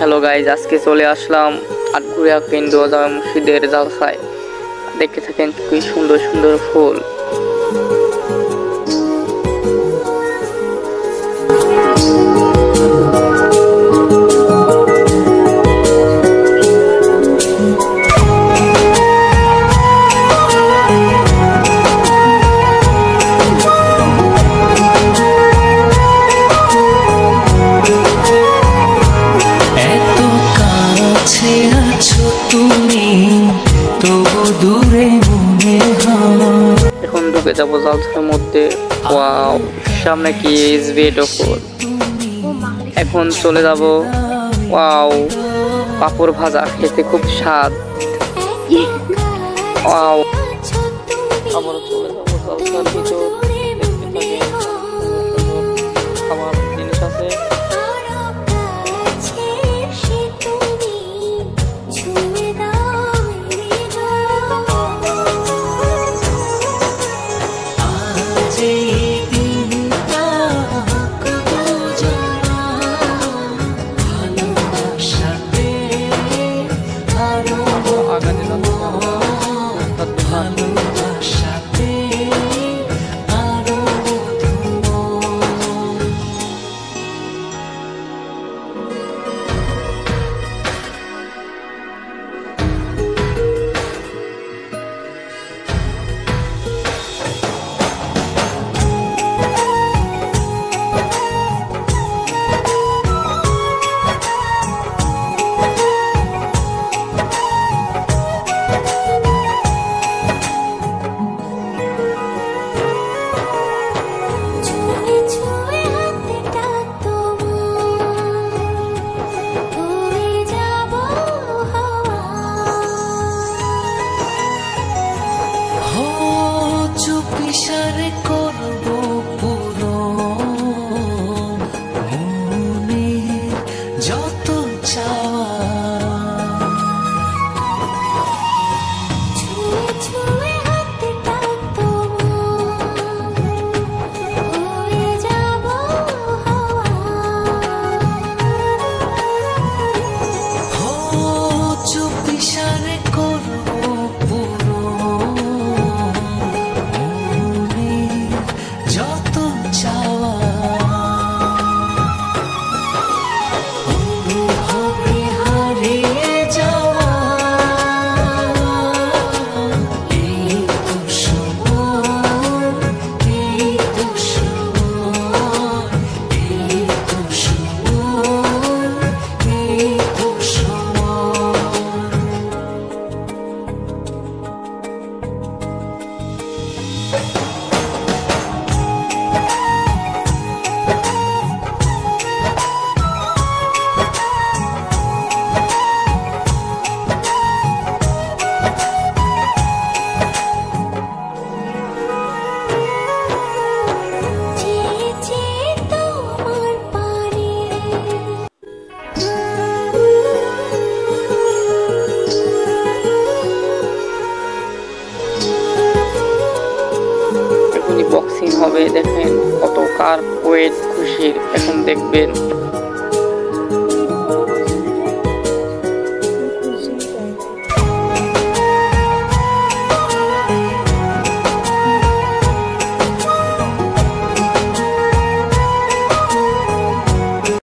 Hello guys, আজকে চলে আসলাম আটঘরিয়া কেন্দ্রীয় জামে মসজিদের জালসায়। দেখতে থাকেন কি সুন্দর সুন্দর ফুল। এখন ঢুকে যাবো জালসার মধ্যে। ওয়াও, সামনে কি বিউটিফুল। এখন চলে যাব। ওয়াও, পাপড় ভাজা খেতে খুব স্বাদ। ওয়াও, আবার চলে যাবো জালসার ভিতর। খাবার জিনিস আছে। বক্সিং হবে, দেখেন কত কার ওয়েট খুশির। এখন দেখবেন